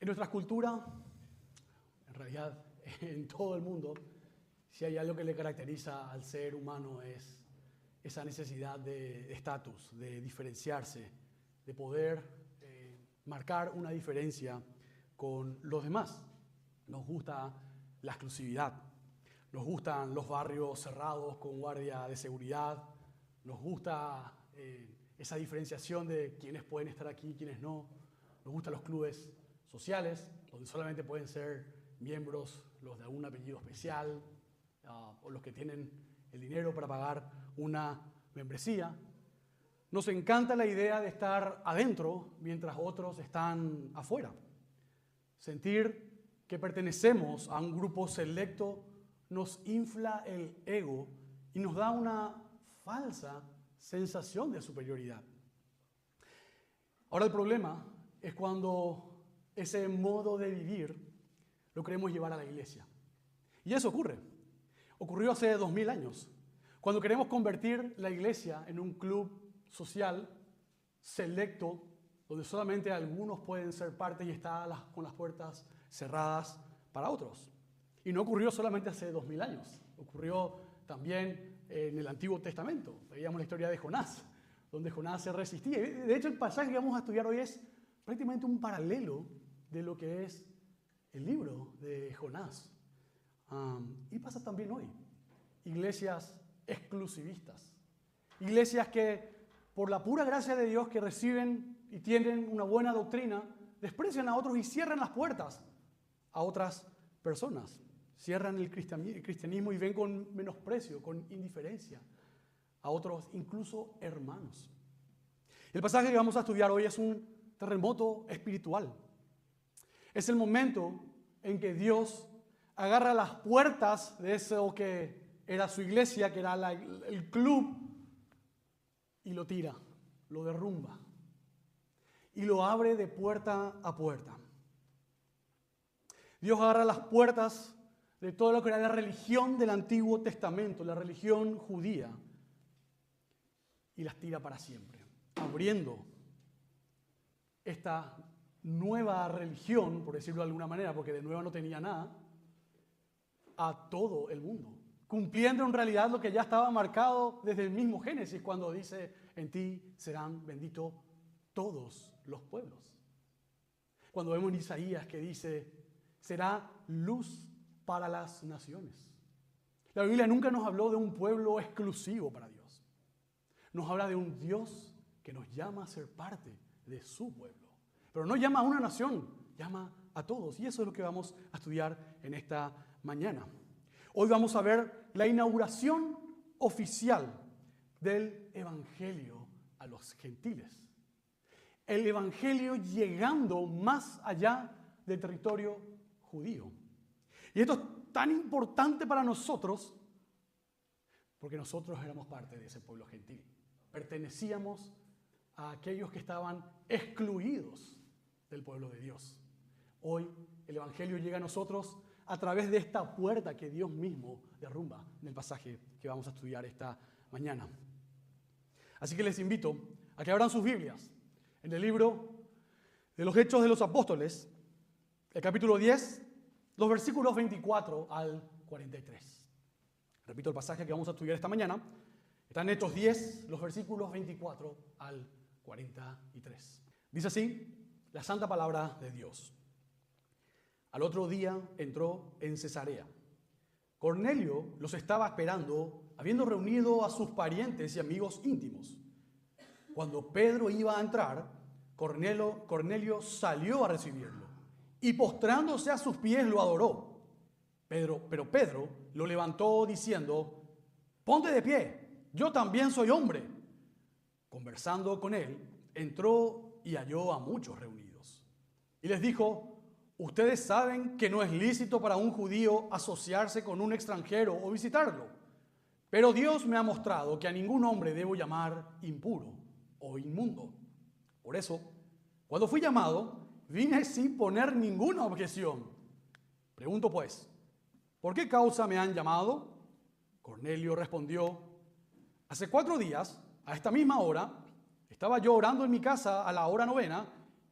nuestra cultura, en realidad en todo el mundo, si hay algo que le caracteriza al ser humano es esa necesidad de estatus, de diferenciarse, de poder marcar una diferencia con los demás. Nos gusta la exclusividad, nos gustan los barrios cerrados con guardia de seguridad, nos gusta esa diferenciación de quiénes pueden estar aquí y quiénes no, nos gustan los clubes sociales, donde solamente pueden ser miembros los de algún apellido especial o los que tienen el dinero para pagar una membresía. Nos encanta la idea de estar adentro mientras otros están afuera. Sentir que pertenecemos a un grupo selecto nos infla el ego y nos da una falsa sensación de superioridad. Ahora el problema es cuando ese modo de vivir lo queremos llevar a la iglesia. Y eso ocurre. Ocurrió hace 2000 años. Cuando queremos convertir la iglesia en un club social selecto, donde solamente algunos pueden ser parte y está con las puertas cerradas para otros. Y no ocurrió solamente hace 2000 años. Ocurrió también en el Antiguo Testamento. Veíamos la historia de Jonás, donde Jonás se resistía. De hecho, el pasaje que vamos a estudiar hoy es prácticamente un paralelo de lo que es el libro de Jonás. Y pasa también hoy. Iglesias exclusivistas. Iglesias que, por la pura gracia de Dios, que reciben y tienen una buena doctrina, desprecian a otros y cierran las puertas a otras personas. Cierran el cristianismo y ven con menosprecio, con indiferencia a otros, incluso hermanos. El pasaje que vamos a estudiar hoy es un terremoto espiritual. Es el momento en que Dios agarra las puertas de eso que era su iglesia, que era el club, y lo tira, lo derrumba y lo abre de puerta a puerta. Dios agarra las puertas de todo lo que era la religión del Antiguo Testamento, la religión judía, y las tira para siempre, abriendo esta nueva religión, por decirlo de alguna manera, porque de nueva no tenía nada, a todo el mundo, cumpliendo en realidad lo que ya estaba marcado desde el mismo Génesis, cuando dice, en ti serán benditos todos los pueblos. Cuando vemos en Isaías que dice, será luz para las naciones. La Biblia nunca nos habló de un pueblo exclusivo para Dios. Nos habla de un Dios que nos llama a ser parte de su pueblo. Pero no llama a una nación, llama a todos. Y eso es lo que vamos a estudiar en esta mañana. Hoy vamos a ver la inauguración oficial del Evangelio a los gentiles. El Evangelio llegando más allá del territorio judío. Y esto es tan importante para nosotros porque nosotros éramos parte de ese pueblo gentil. Pertenecíamos a aquellos que estaban excluidos del pueblo de Dios. Hoy el Evangelio llega a nosotros a través de esta puerta que Dios mismo derrumba en el pasaje que vamos a estudiar esta mañana. Así que les invito a que abran sus Biblias en el libro de los Hechos de los Apóstoles, el capítulo 10, los versículos 24 al 43. Repito el pasaje que vamos a estudiar esta mañana. Están en Hechos 10, los versículos 24 al 43. Dice así la santa palabra de Dios. Al otro día entró en Cesarea. Cornelio los estaba esperando, habiendo reunido a sus parientes y amigos íntimos. Cuando Pedro iba a entrar, Cornelio salió a recibirlo y postrándose a sus pies lo adoró. Pero Pedro lo levantó diciendo, ponte de pie, yo también soy hombre. Conversando con él, entró y halló a muchos reunidos. Y les dijo, ustedes saben que no es lícito para un judío asociarse con un extranjero o visitarlo. Pero Dios me ha mostrado que a ningún hombre debo llamar impuro o inmundo. Por eso, cuando fui llamado, vine sin poner ninguna objeción. Pregunto pues, ¿por qué causa me han llamado? Cornelio respondió, hace 4 días, a esta misma hora, estaba yo orando en mi casa a la hora 9,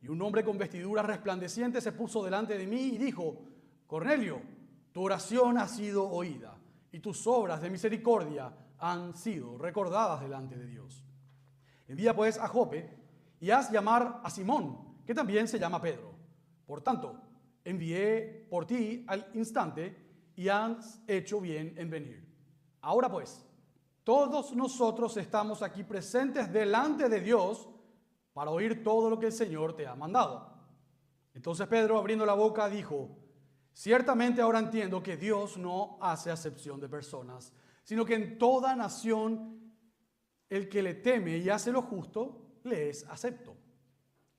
Y un hombre con vestiduras resplandecientes se puso delante de mí y dijo: Cornelio, tu oración ha sido oída, y tus obras de misericordia han sido recordadas delante de Dios. Envía pues a Jope y haz llamar a Simón, que también se llama Pedro. Por tanto, envié por ti al instante y has hecho bien en venir. Ahora pues, todos nosotros estamos aquí presentes delante de Dios para oír todo lo que el Señor te ha mandado. Entonces Pedro, abriendo la boca, dijo: Ciertamente ahora entiendo que Dios no hace acepción de personas, sino que en toda nación el que le teme y hace lo justo, le es acepto.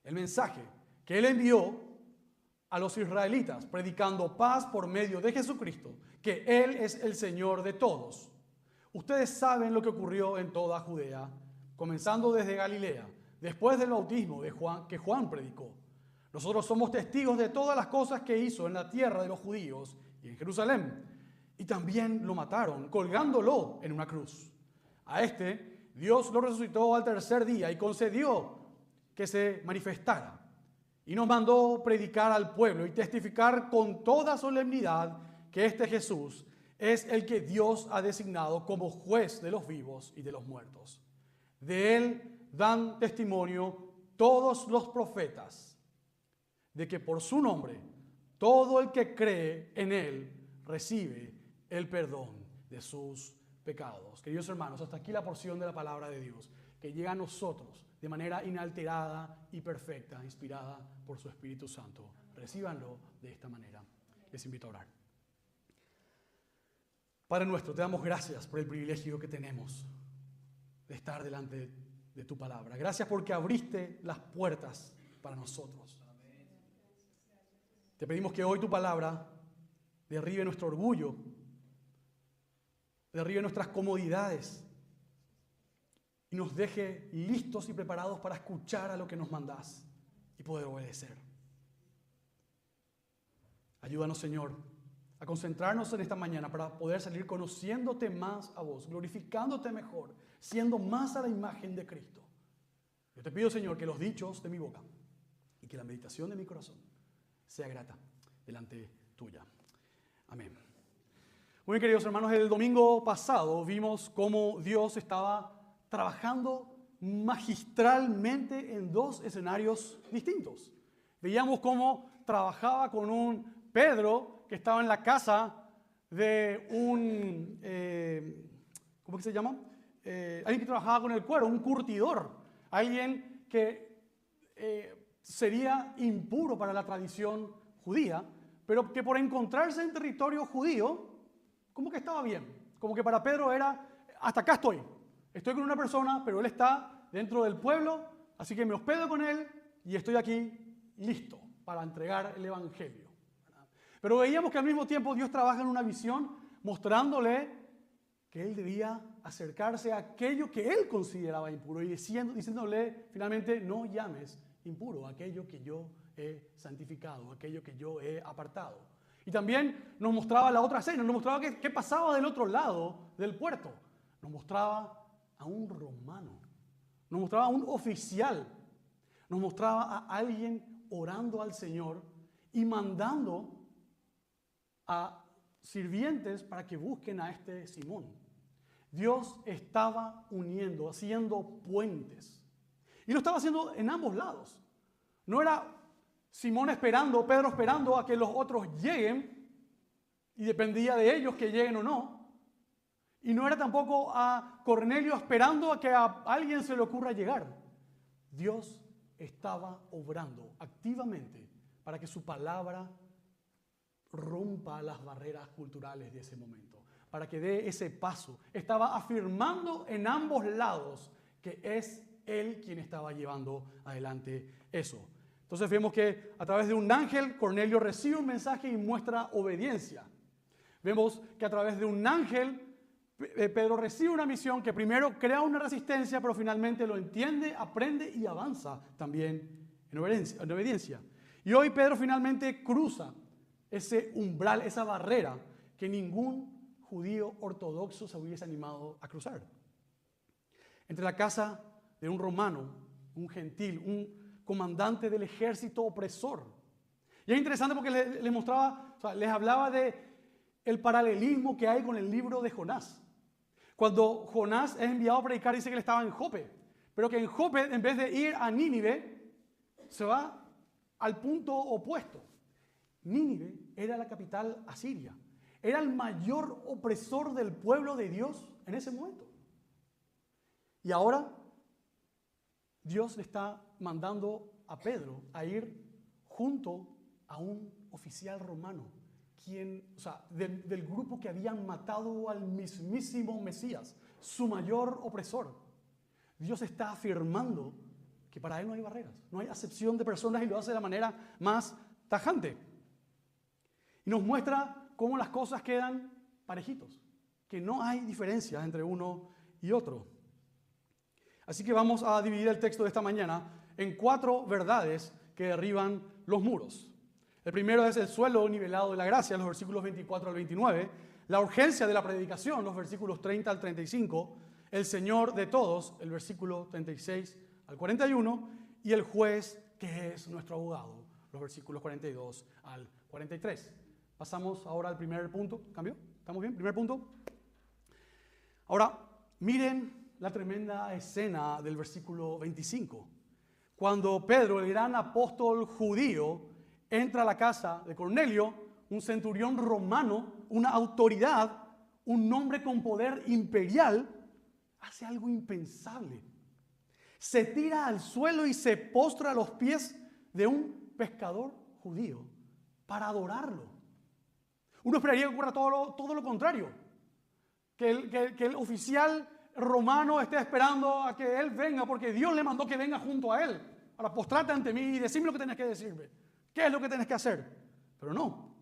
El mensaje que él envió a los israelitas, predicando paz por medio de Jesucristo, que Él es el Señor de todos. Ustedes saben lo que ocurrió en toda Judea, comenzando desde Galilea, después del bautismo de Juan, que Juan predicó. Nosotros somos testigos de todas las cosas que hizo en la tierra de los judíos y en Jerusalén. Y también lo mataron, colgándolo en una cruz. A este Dios lo resucitó al tercer día y concedió que se manifestara. Y nos mandó predicar al pueblo y testificar con toda solemnidad que este Jesús es el que Dios ha designado como juez de los vivos y de los muertos. De él dan testimonio todos los profetas, de que por su nombre todo el que cree en él recibe el perdón de sus pecados. Queridos hermanos, hasta aquí la porción de la palabra de Dios que llega a nosotros de manera inalterada y perfecta, inspirada por su Espíritu Santo. Recíbanlo de esta manera. Les invito a orar. Padre nuestro, te damos gracias por el privilegio que tenemos de estar delante de tu palabra. Gracias porque abriste las puertas para nosotros. Te pedimos que hoy tu palabra derribe nuestro orgullo, derribe nuestras comodidades y nos deje listos y preparados para escuchar a lo que nos mandás y poder obedecer. Ayúdanos, Señor, a concentrarnos en esta mañana para poder salir conociéndote más a vos, glorificándote mejor, siendo más a la imagen de Cristo. Yo te pido, Señor, que los dichos de mi boca y que la meditación de mi corazón sea grata delante tuya. Amén. Muy bien, queridos hermanos, el domingo pasado vimos cómo Dios estaba trabajando magistralmente en dos escenarios distintos. Veíamos cómo trabajaba con un Pedro que estaba en la casa de un, ¿cómo que se llama? Alguien que trabajaba con el cuero, un curtidor, alguien que sería impuro para la tradición judía, pero que por encontrarse en territorio judío, como que estaba bien, como que para Pedro era, hasta acá estoy con una persona, pero él está dentro del pueblo, así que me hospedo con él y estoy aquí listo para entregar el evangelio. Pero veíamos que al mismo tiempo Dios trabaja en una visión mostrándole que él debía acercarse a aquello que él consideraba impuro y diciéndole finalmente: no llames impuro aquello que yo he santificado, aquello que yo he apartado. Y también nos mostraba la otra escena, nos mostraba qué pasaba del otro lado del puerto. Nos mostraba a un romano, nos mostraba a un oficial, nos mostraba a alguien orando al Señor y mandando a sirvientes para que busquen a este Simón. Dios estaba uniendo, haciendo puentes. Y lo estaba haciendo en ambos lados. No era Simón esperando, Pedro esperando a que los otros lleguen y dependía de ellos que lleguen o no. Y no era tampoco a Cornelio esperando a que a alguien se le ocurra llegar. Dios estaba obrando activamente para que su palabra rompa las barreras culturales de ese momento, para que dé ese paso. Estaba afirmando en ambos lados que es Él quien estaba llevando adelante eso. Entonces vemos que a través de un ángel, Cornelio recibe un mensaje y muestra obediencia. Vemos que a través de un ángel, Pedro recibe una misión que primero crea una resistencia, pero finalmente lo entiende, aprende y avanza también en obediencia. Y hoy Pedro finalmente cruza ese umbral, esa barrera que ningún judío ortodoxo se hubiese animado a cruzar. Entre la casa de un romano, un gentil, un comandante del ejército opresor. Y es interesante porque les mostraba, o sea, les hablaba de el paralelismo que hay con el libro de Jonás. Cuando Jonás es enviado a predicar, dice que él estaba en Jope, pero que en Jope, en vez de ir a Nínive, se va al punto opuesto. Nínive era la capital asiria. Era el mayor opresor del pueblo de Dios en ese momento. Y ahora Dios le está mandando a Pedro a ir junto a un oficial romano, del grupo que habían matado al mismísimo Mesías, su mayor opresor. Dios está afirmando que para él no hay barreras, no hay acepción de personas, y lo hace de la manera más tajante. Y nos muestra cómo las cosas quedan parejitos, que no hay diferencias entre uno y otro. Así que vamos a dividir el texto de esta mañana en 4 verdades que derriban los muros. El primero es el suelo nivelado de la gracia, los versículos 24 al 29, la urgencia de la predicación, los versículos 30 al 35, el Señor de todos, el versículo 36 al 41, y el juez que es nuestro abogado, los versículos 42 al 43. Pasamos ahora al primer punto. ¿Cambio? ¿Estamos bien? Primer punto. Ahora, miren la tremenda escena del versículo 25. Cuando Pedro, el gran apóstol judío, entra a la casa de Cornelio, un centurión romano, una autoridad, un hombre con poder imperial, hace algo impensable. Se tira al suelo y se postra a los pies de un pescador judío para adorarlo. Uno esperaría que ocurra todo lo contrario, que el oficial romano esté esperando a que él venga, porque Dios le mandó que venga junto a él para postrarte ante mí y decirme lo que tenés que decirme. ¿Qué es lo que tenés que hacer? Pero no,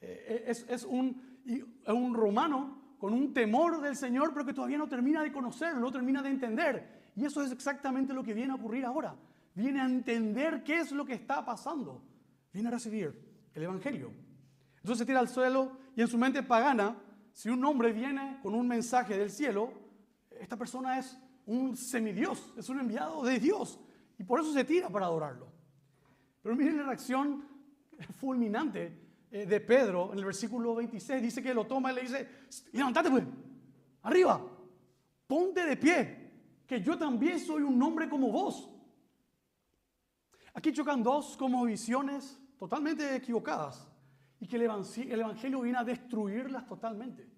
es un romano con un temor del Señor, pero que todavía no termina de conocerlo, no termina de entender. Y eso es exactamente lo que viene a ocurrir ahora. Viene a entender qué es lo que está pasando. Viene a recibir el Evangelio. Entonces se tira al suelo y en su mente pagana, si un hombre viene con un mensaje del cielo, esta persona es un semidios, es un enviado de Dios. Y por eso se tira para adorarlo. Pero miren la reacción fulminante de Pedro en el versículo 26. Dice que lo toma y le dice: levántate pues, arriba, ponte de pie, que yo también soy un hombre como vos. Aquí chocan dos como visiones totalmente equivocadas y que el Evangelio viene a destruirlas totalmente.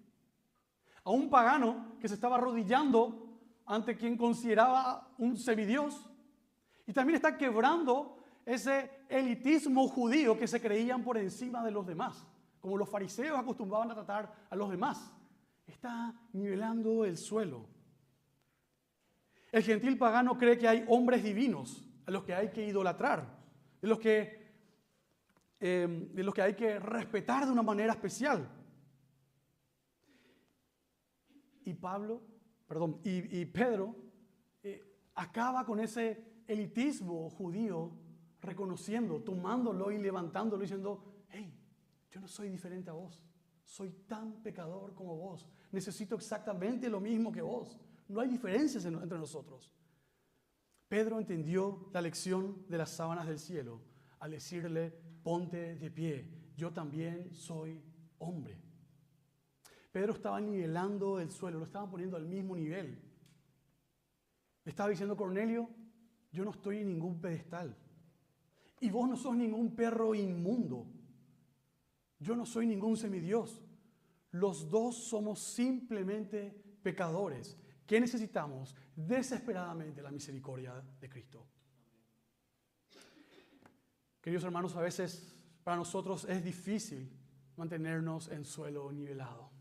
A un pagano que se estaba arrodillando ante quien consideraba un semidios, y también está quebrando ese elitismo judío que se creían por encima de los demás, como los fariseos acostumbraban a tratar a los demás. Está nivelando el suelo. El gentil pagano cree que hay hombres divinos a los que hay que idolatrar, de los que hay que respetar de una manera especial. Y Pedro acaba con ese elitismo judío, reconociendo, tomándolo y levantándolo, diciendo: hey, yo no soy diferente a vos, soy tan pecador como vos, necesito exactamente lo mismo que vos, no hay diferencias entre nosotros. Pedro entendió la lección de las sábanas del cielo al decirle: ponte de pie, yo también soy hombre. Pedro estaba nivelando el suelo, lo estaba poniendo al mismo nivel. Le estaba diciendo: Cornelio, yo no estoy en ningún pedestal. Y vos no sos ningún perro inmundo. Yo no soy ningún semidios. Los dos somos simplemente pecadores que necesitamos desesperadamente la misericordia de Cristo. Queridos hermanos, a veces para nosotros es difícil mantenernos en suelo nivelado.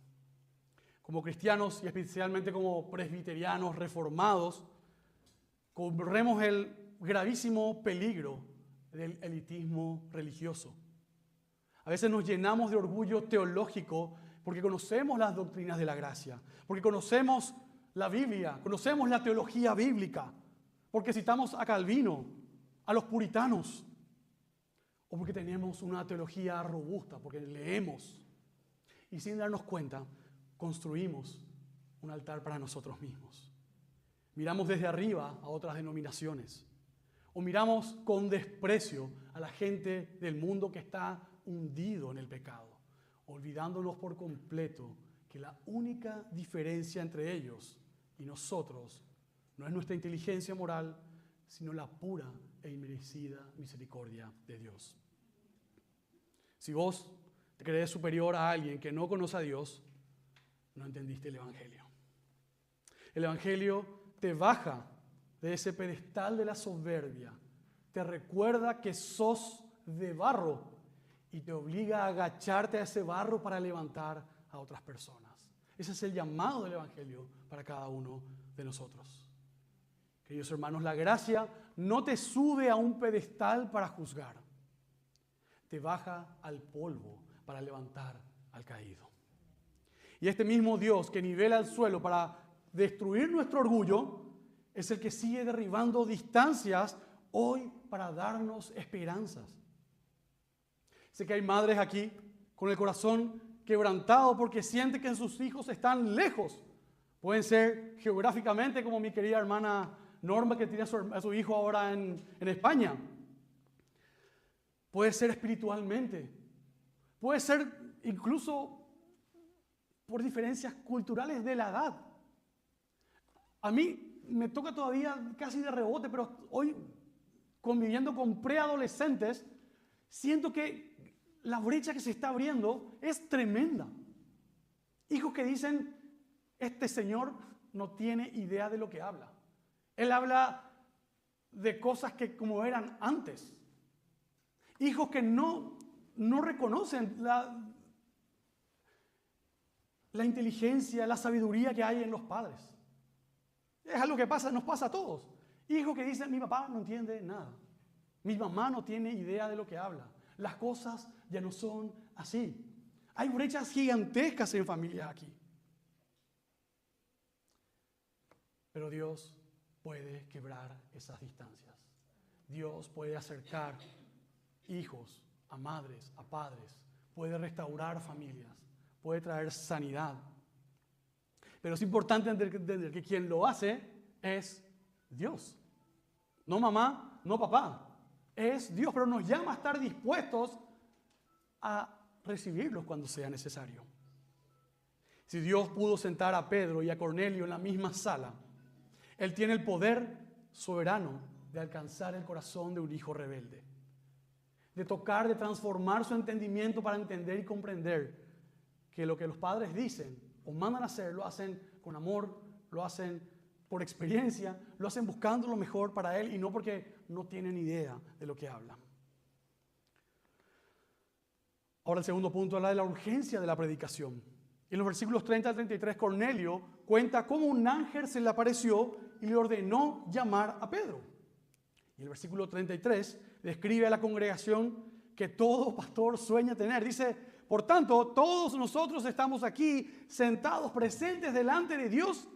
Como cristianos y especialmente como presbiterianos reformados, corremos el gravísimo peligro del elitismo religioso. A veces nos llenamos de orgullo teológico porque conocemos las doctrinas de la gracia, porque conocemos la Biblia, conocemos la teología bíblica, porque citamos a Calvino, a los puritanos, o porque tenemos una teología robusta, porque leemos y sin darnos cuenta construimos un altar para nosotros mismos. Miramos desde arriba a otras denominaciones O miramos con desprecio a la gente del mundo que está hundido en el pecado, olvidándonos por completo que la única diferencia entre ellos y nosotros no es nuestra inteligencia moral, sino la pura e inmerecida misericordia de Dios. Si vos te crees superior a alguien que no conoce a Dios, no entendiste el Evangelio. El Evangelio te baja de ese pedestal de la soberbia, te recuerda que sos de barro y te obliga a agacharte a ese barro para levantar a otras personas. Ese es el llamado del Evangelio para cada uno de nosotros. Queridos hermanos, la gracia no te sube a un pedestal para juzgar, te baja al polvo para levantar al caído. Y este mismo Dios que nivela el suelo para destruir nuestro orgullo es el que sigue derribando distancias hoy para darnos esperanzas. Sé que hay madres aquí con el corazón quebrantado porque sienten que sus hijos están lejos. Pueden ser geográficamente, como mi querida hermana Norma, que tiene a su hijo ahora en España. Puede ser espiritualmente. Puede ser incluso por diferencias culturales de la edad. A mí me toca todavía casi de rebote, pero hoy, conviviendo con preadolescentes, siento que la brecha que se está abriendo es tremenda. Hijos que dicen, este señor no tiene idea de lo que habla. Él habla de cosas que como eran antes. Hijos que no reconocen la inteligencia, la sabiduría que hay en los padres. Es algo que nos pasa a todos. Hijos que dicen, mi papá no entiende nada. Mi mamá no tiene idea de lo que habla. Las cosas ya no son así. Hay brechas gigantescas en familias aquí. Pero Dios puede quebrar esas distancias. Dios puede acercar hijos a madres, a padres. Puede restaurar familias. Puede traer sanidad. Pero es importante entender que quien lo hace es Dios. No mamá, no papá. Es Dios, pero nos llama a estar dispuestos a recibirlos cuando sea necesario. Si Dios pudo sentar a Pedro y a Cornelio en la misma sala, Él tiene el poder soberano de alcanzar el corazón de un hijo rebelde, de tocar, de transformar su entendimiento para entender y comprender que lo que los padres dicen o mandan a hacer, lo hacen con amor, lo hacen por experiencia, lo hacen buscando lo mejor para él y no porque no tienen idea de lo que hablan. Ahora el segundo punto habla de la urgencia de la predicación. En los versículos 30 al 33, Cornelio cuenta cómo un ángel se le apareció y le ordenó llamar a Pedro. Y el versículo 33 describe a la congregación que todo pastor sueña tener. Dice, por tanto, todos nosotros estamos aquí sentados, presentes delante de Dios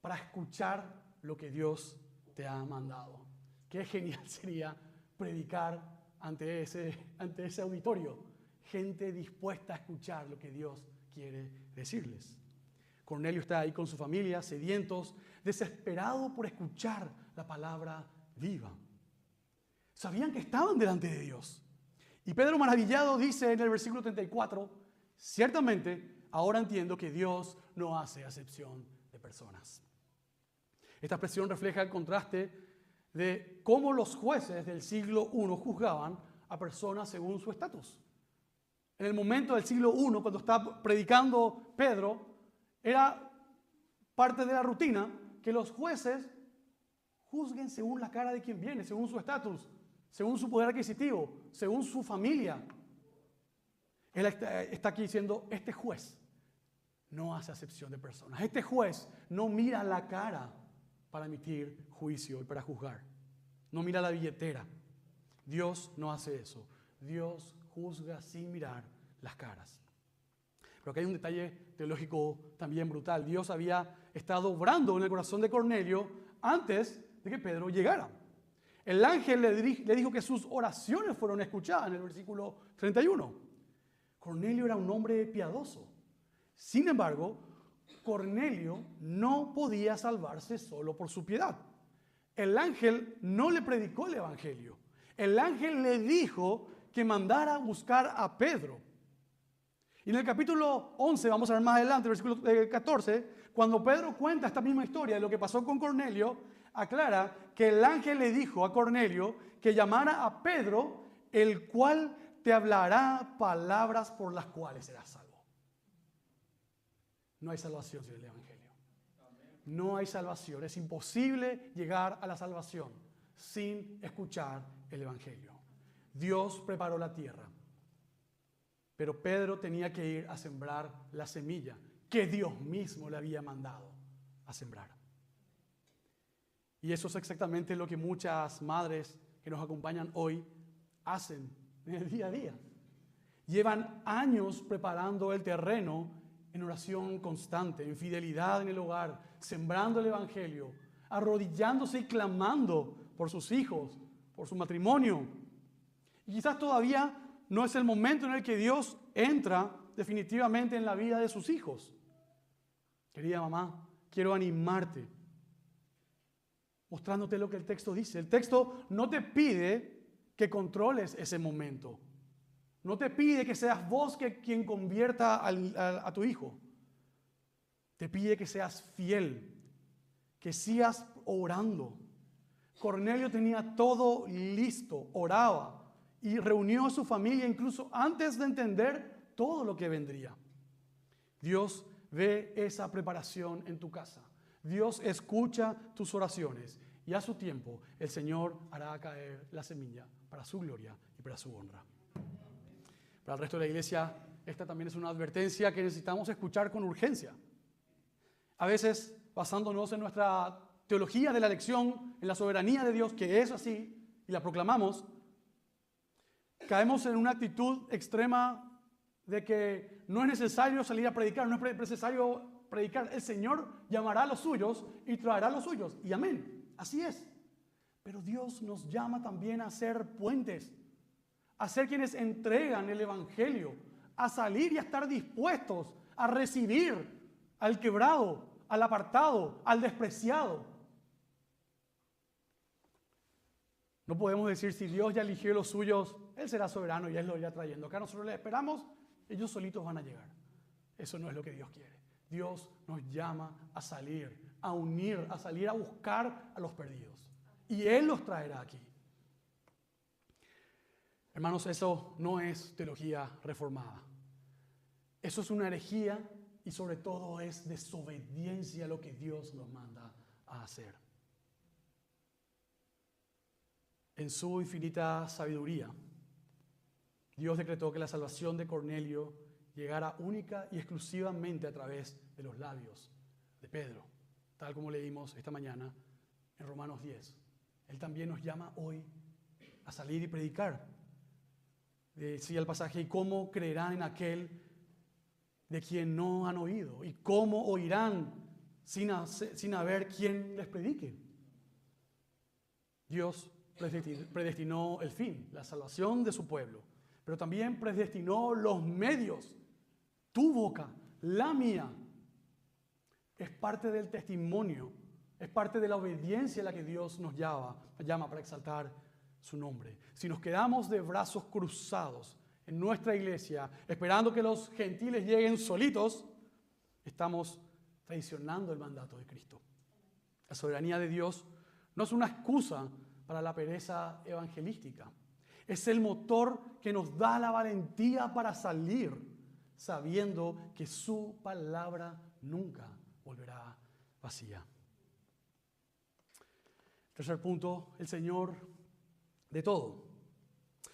para escuchar lo que Dios te ha mandado. Qué genial sería predicar ante ese auditorio. Gente dispuesta a escuchar lo que Dios quiere decirles. Cornelio está ahí con su familia, sedientos, desesperados por escuchar la palabra viva. Sabían que estaban delante de Dios. Y Pedro, maravillado, dice en el versículo 34, ciertamente, ahora entiendo que Dios no hace acepción de personas. Esta expresión refleja el contraste de cómo los jueces del siglo I juzgaban a personas según su estatus. En el momento del siglo I, cuando está predicando Pedro, era parte de la rutina que los jueces juzguen según la cara de quien viene, según su estatus, según su poder adquisitivo, según su familia. Él está aquí diciendo, este juez no hace acepción de personas. Este juez no mira la cara para emitir juicio y para juzgar. No mira la billetera. Dios no hace eso. Dios juzga sin mirar las caras. Pero aquí hay un detalle teológico también brutal. Dios había estado obrando en el corazón de Cornelio antes de que Pedro llegara. El ángel le dijo que sus oraciones fueron escuchadas en el versículo 31. Cornelio era un hombre piadoso. Sin embargo, Cornelio no podía salvarse solo por su piedad. El ángel no le predicó el evangelio. El ángel le dijo que mandara a buscar a Pedro. Y en el capítulo 11, vamos a ver más adelante, versículo 14, cuando Pedro cuenta esta misma historia de lo que pasó con Cornelio, aclara que el ángel le dijo a Cornelio que llamara a Pedro, el cual te hablará palabras por las cuales serás salvo. No hay salvación sin el evangelio. No hay salvación. Es imposible llegar a la salvación sin escuchar el evangelio. Dios preparó la tierra, pero Pedro tenía que ir a sembrar la semilla que Dios mismo le había mandado a sembrar. Y eso es exactamente lo que muchas madres que nos acompañan hoy hacen en el día a día. Llevan años preparando el terreno en oración constante, en fidelidad en el hogar, sembrando el evangelio, arrodillándose y clamando por sus hijos, por su matrimonio. Y quizás todavía no es el momento en el que Dios entra definitivamente en la vida de sus hijos. Querida mamá, quiero animarte, mostrándote lo que el texto dice. El texto no te pide que controles ese momento. No te pide que seas vos quien convierta a tu hijo. Te pide que seas fiel, que sigas orando. Cornelio tenía todo listo, oraba y reunió a su familia incluso antes de entender todo lo que vendría. Dios ve esa preparación en tu casa. Dios escucha tus oraciones y a su tiempo el Señor hará caer la semilla para su gloria y para su honra. Para el resto de la iglesia, esta también es una advertencia que necesitamos escuchar con urgencia. A veces, basándonos en nuestra teología de la elección, en la soberanía de Dios, que es así, y la proclamamos, caemos en una actitud extrema de que no es necesario salir a predicar, no es necesario predicar. El Señor llamará a los suyos y traerá a los suyos. Y amén, así es. Pero Dios nos llama también a ser puentes, a ser quienes entregan el evangelio, a salir y a estar dispuestos a recibir al quebrado, al apartado, al despreciado. No podemos decir, si Dios ya eligió los suyos, Él será soberano y Él lo irá trayendo. Acá nosotros le esperamos, ellos solitos van a llegar. Eso no es lo que Dios quiere. Dios nos llama a salir, a unir, a salir a buscar a los perdidos. Y Él los traerá aquí. Hermanos, eso no es teología reformada. Eso es una herejía y sobre todo es desobediencia a lo que Dios nos manda a hacer. En su infinita sabiduría, Dios decretó que la salvación de Cornelio llegara única y exclusivamente a través de los labios de Pedro, tal como leímos esta mañana en Romanos 10. Él también nos llama hoy a salir y predicar. Decía el pasaje, ¿y cómo creerán en aquel de quien no han oído? ¿Y cómo oirán sin haber quien les predique? Dios predestinó el fin, la salvación de su pueblo, pero también predestinó los medios. Tu boca, la mía, es parte del testimonio, es parte de la obediencia a la que Dios nos llama para exaltar su nombre. Si nos quedamos de brazos cruzados en nuestra iglesia, esperando que los gentiles lleguen solitos, estamos traicionando el mandato de Cristo. La soberanía de Dios no es una excusa para la pereza evangelística. Es el motor que nos da la valentía para salir, sabiendo que su palabra nunca volverá vacía. Tercer punto, el Señor de todo.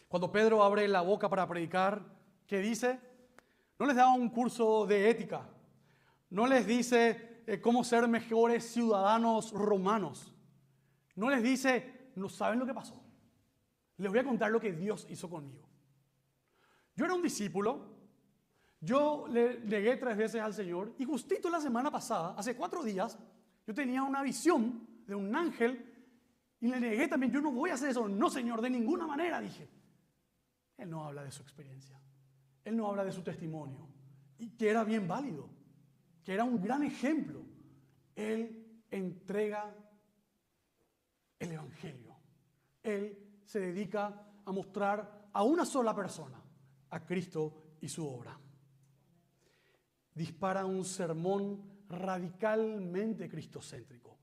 Cuando Pedro abre la boca para predicar, ¿qué dice? No les da un curso de ética. No les dice cómo ser mejores ciudadanos romanos. No les dice, no saben lo que pasó. Les voy a contar lo que Dios hizo conmigo. Yo era un discípulo. Yo le negué 3 veces al Señor. Y justito la semana pasada, hace 4 días, yo tenía una visión de un ángel. Y le negué también, yo no voy a hacer eso. No, Señor, de ninguna manera, dije. Él no habla de su experiencia. Él no habla de su testimonio. Y que era bien válido. Que era un gran ejemplo. Él entrega el Evangelio. Él se dedica a mostrar a una sola persona, a Cristo y su obra. Dispara un sermón radicalmente cristocéntrico.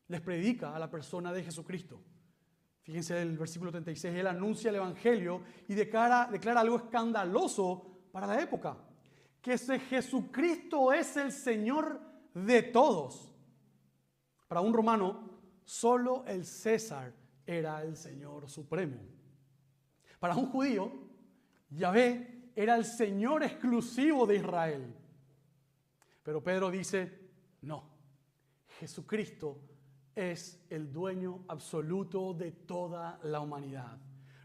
Les predica a la persona de Jesucristo. Fíjense en el versículo 36, él anuncia el Evangelio y declara algo escandaloso para la época, que ese Jesucristo es el Señor de todos. Para un romano, solo el César era el Señor supremo. Para un judío, Yahvé era el Señor exclusivo de Israel. Pero Pedro dice, no, Jesucristo es el dueño absoluto de toda la humanidad.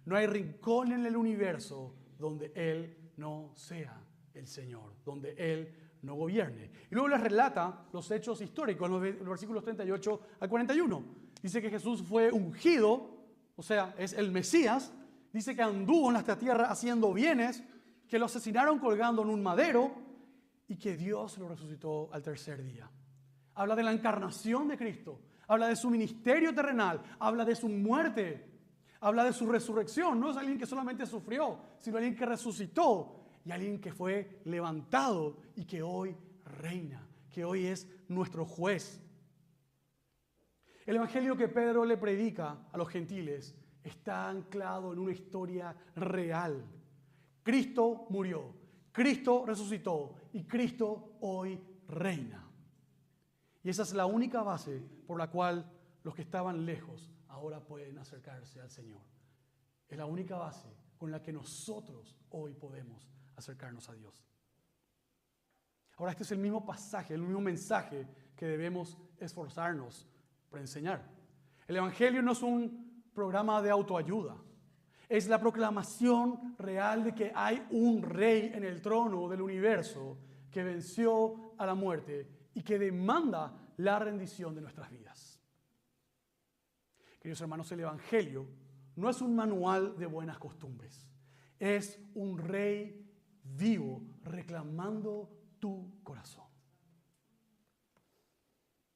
No hay rincón en el universo donde Él no sea el Señor, donde Él no gobierne. Y luego les relata los hechos históricos, los versículos 38 al 41. Dice que Jesús fue ungido, o sea, es el Mesías. Dice que anduvo en esta tierra haciendo bienes, que lo asesinaron colgando en un madero y que Dios lo resucitó al tercer día. Habla de la encarnación de Cristo, habla de su ministerio terrenal, habla de su muerte, habla de su resurrección. No es alguien que solamente sufrió, sino alguien que resucitó y alguien que fue levantado y que hoy reina, que hoy es nuestro juez. El evangelio que Pedro le predica a los gentiles está anclado en una historia real. Cristo murió, Cristo resucitó y Cristo hoy reina. Y esa es la única base por la cual los que estaban lejos ahora pueden acercarse al Señor. Es la única base con la que nosotros hoy podemos acercarnos a Dios. Ahora, este es el mismo pasaje, el mismo mensaje que debemos esforzarnos por enseñar. El evangelio no es un programa de autoayuda. Es la proclamación real de que hay un rey en el trono del universo que venció a la muerte y que demanda la rendición de nuestras vidas. Queridos hermanos, el evangelio no es un manual de buenas costumbres. Es un rey vivo reclamando tu corazón.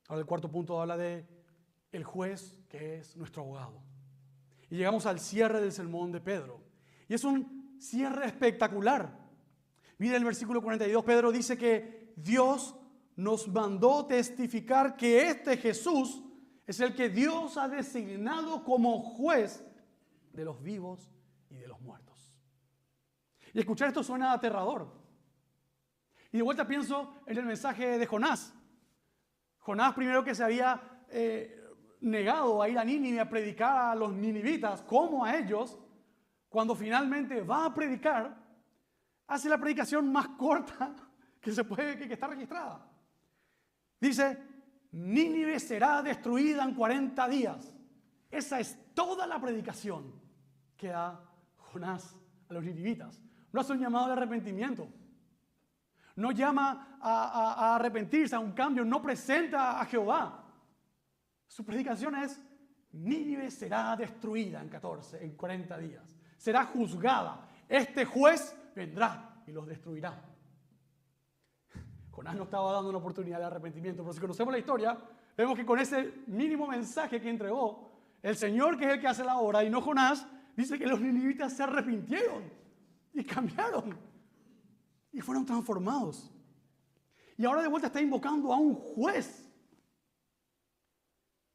Ahora el cuarto punto habla de el juez que es nuestro abogado. Y llegamos al cierre del sermón de Pedro. Y es un cierre espectacular. Mira el versículo 42, Pedro dice que Dios nos mandó testificar que este Jesús es el que Dios ha designado como juez de los vivos y de los muertos. Y escuchar esto suena aterrador. Y de vuelta pienso en el mensaje de Jonás. Jonás, primero que se había negado a ir a Nínive a predicar a los ninivitas como a ellos, cuando finalmente va a predicar, hace la predicación más corta que está registrada. Dice, Nínive será destruida en 40 días. Esa es toda la predicación que da Jonás a los ninivitas. No hace un llamado de arrepentimiento. No llama a arrepentirse, a un cambio. No presenta a Jehová. Su predicación es, Nínive será destruida en 40 días. Será juzgada. Este juez vendrá y los destruirá. Jonás no estaba dando una oportunidad de arrepentimiento, pero si conocemos la historia, vemos que con ese mínimo mensaje que entregó, el Señor, que es el que hace la obra, y no Jonás, dice que los ninivitas se arrepintieron y cambiaron y fueron transformados. Y ahora de vuelta está invocando a un juez.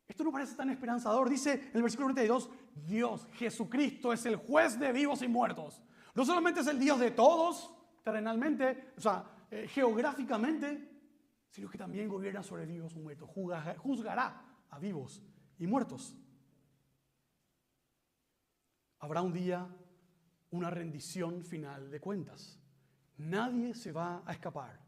Esto no parece tan esperanzador. Dice en el versículo 42, Dios, Jesucristo, es el juez de vivos y muertos. No solamente es el Dios de todos, terrenalmente, geográficamente, sino que también gobierna sobre vivos y muertos. Juzgará a vivos y muertos. Habrá un día una rendición final de cuentas. Nadie se va a escapar.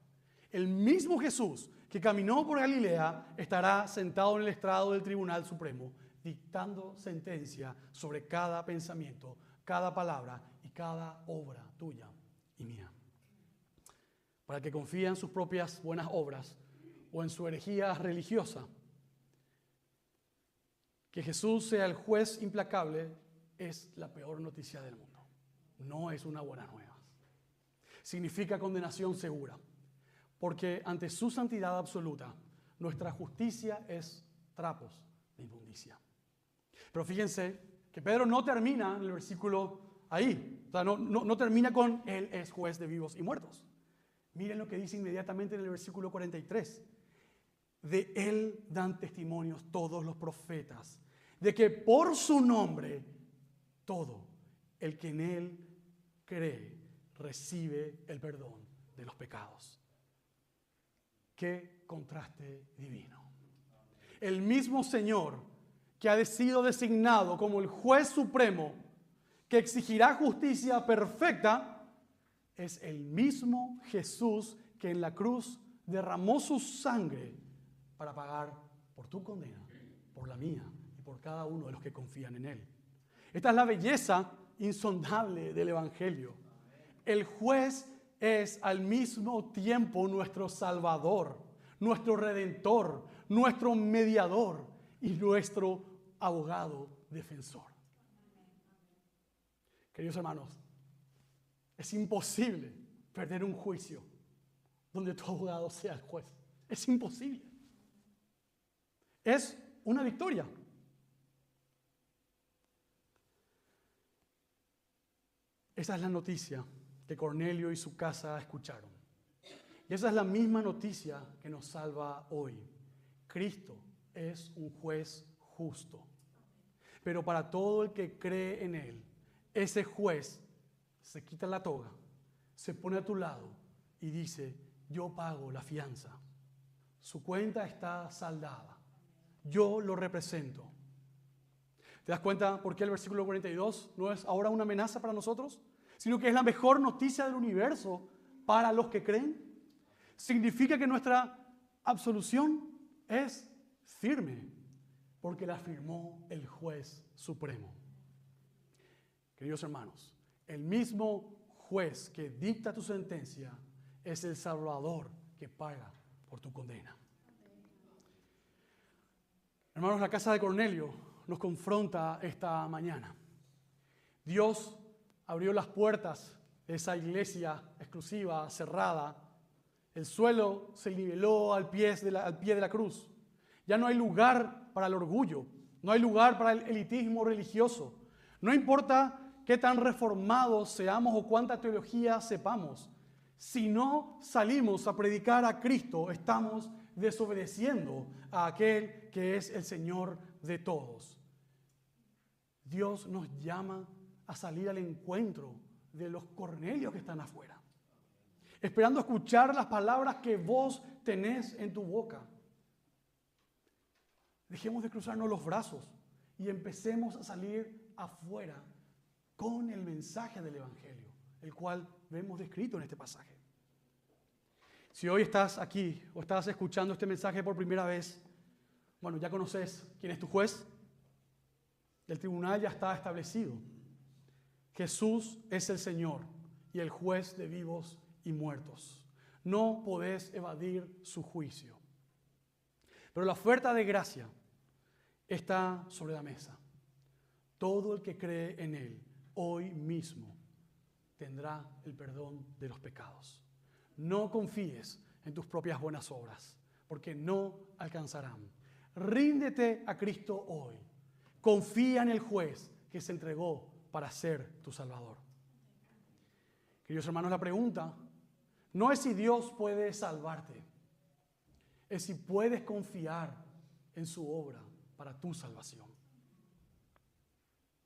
El mismo Jesús que caminó por Galilea estará sentado en el estrado del Tribunal Supremo, dictando sentencia sobre cada pensamiento, cada palabra y cada obra tuya y mía. Para el que confía en sus propias buenas obras o en su herejía religiosa, que Jesús sea el juez implacable es la peor noticia del mundo. No es una buena nueva. Significa condenación segura. Porque ante su santidad absoluta, nuestra justicia es trapos de inmundicia. Pero fíjense que Pedro no termina en el versículo ahí. O sea, no termina con Él es juez de vivos y muertos. Miren lo que dice inmediatamente en el versículo 43. De Él dan testimonios todos los profetas, de que por su nombre todo el que en Él cree recibe el perdón de los pecados. Qué contraste divino. El mismo Señor que ha sido designado como el juez supremo que exigirá justicia perfecta, es el mismo Jesús que en la cruz derramó su sangre para pagar por tu condena, por la mía y por cada uno de los que confían en Él. Esta es la belleza insondable del Evangelio. El juez es al mismo tiempo nuestro Salvador, nuestro Redentor, nuestro mediador y nuestro abogado defensor. Queridos hermanos, es imposible perder un juicio donde tu abogado sea el juez. Es imposible. Es una victoria. Esa es la noticia que Cornelio y su casa escucharon. Y esa es la misma noticia que nos salva hoy. Cristo es un juez justo. Pero para todo el que cree en Él, ese juez se quita la toga, se pone a tu lado y dice, yo pago la fianza. Su cuenta está saldada. Yo lo represento. ¿Te das cuenta por qué el versículo 42 no es ahora una amenaza para nosotros? Sino que es la mejor noticia del universo para los que creen. Significa que nuestra absolución es firme, porque la firmó el juez supremo. Queridos hermanos, el mismo juez que dicta tu sentencia es el Salvador que paga por tu condena. Hermanos, la casa de Cornelio nos confronta esta mañana. Dios abrió las puertas de esa iglesia exclusiva, cerrada. El suelo se niveló al pie de la cruz. Ya no hay lugar para el orgullo, no hay lugar para el elitismo religioso. No importa qué tan reformados seamos o cuánta teología sepamos. Si no salimos a predicar a Cristo, estamos desobedeciendo a aquel que es el Señor de todos. Dios nos llama a salir al encuentro de los Cornelios que están afuera, esperando escuchar las palabras que vos tenés en tu boca. Dejemos de cruzarnos los brazos y empecemos a salir afuera con el mensaje del Evangelio, el cual vemos descrito en este pasaje. Si hoy estás aquí o estás escuchando este mensaje por primera vez, bueno, ya conoces quién es tu juez. El tribunal ya está establecido. Jesús es el Señor y el juez de vivos y muertos. No podés evadir su juicio. Pero la oferta de gracia está sobre la mesa. Todo el que cree en Él hoy mismo tendrá el perdón de los pecados. No confíes en tus propias buenas obras, porque no alcanzarán. Ríndete a Cristo hoy. Confía en el juez que se entregó para ser tu Salvador. Queridos hermanos, la pregunta no es si Dios puede salvarte, es si puedes confiar en su obra para tu salvación.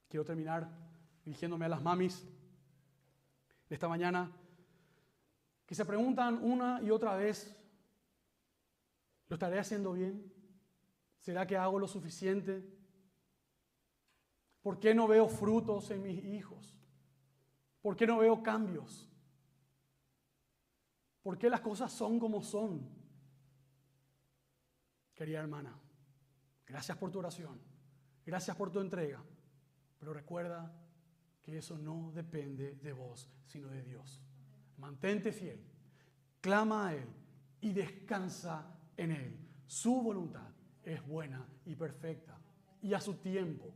Quiero terminar dirigiéndome a las mamis de esta mañana que se preguntan una y otra vez, ¿lo estaré haciendo bien? ¿Será que hago lo suficiente? ¿Por qué no veo frutos en mis hijos? ¿Por qué no veo cambios? ¿Por qué las cosas son como son? Querida hermana, gracias por tu oración, gracias por tu entrega, pero recuerda que eso no depende de vos, sino de Dios. Mantente fiel, clama a Él y descansa en Él. Su voluntad es buena y perfecta, y a su tiempo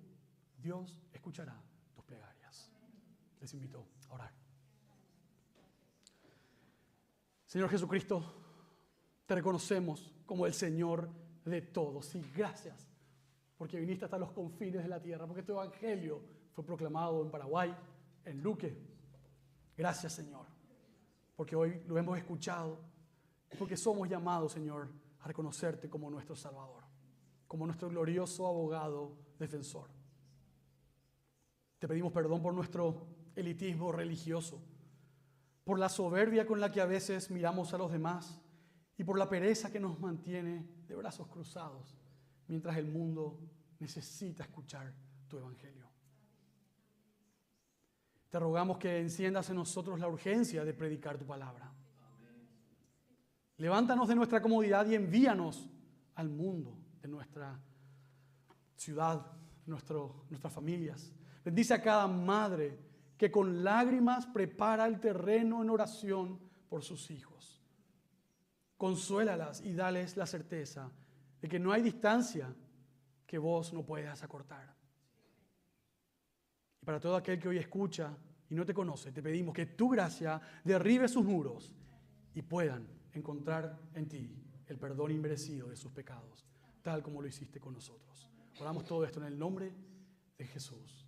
Dios escuchará tus plegarias. Les invito a orar. Señor Jesucristo, te reconocemos como el Señor de todos y gracias porque viniste hasta los confines de la tierra, porque tu evangelio fue proclamado en Paraguay, en Luque. Gracias, Señor, porque hoy lo hemos escuchado, porque somos llamados, Señor, a reconocerte como nuestro Salvador, como nuestro glorioso abogado defensor. Te pedimos perdón por nuestro elitismo religioso, por la soberbia con la que a veces miramos a los demás y por la pereza que nos mantiene de brazos cruzados mientras el mundo necesita escuchar tu evangelio. Te rogamos que enciendas en nosotros la urgencia de predicar tu palabra. Levántanos de nuestra comodidad y envíanos al mundo, de nuestra ciudad, nuestras familias. Bendice a cada madre que con lágrimas prepara el terreno en oración por sus hijos. Consuélalas y dales la certeza de que no hay distancia que vos no puedas acortar. Y para todo aquel que hoy escucha y no te conoce, te pedimos que tu gracia derribe sus muros y puedan encontrar en ti el perdón inmerecido de sus pecados, tal como lo hiciste con nosotros. Oramos todo esto en el nombre de Jesús.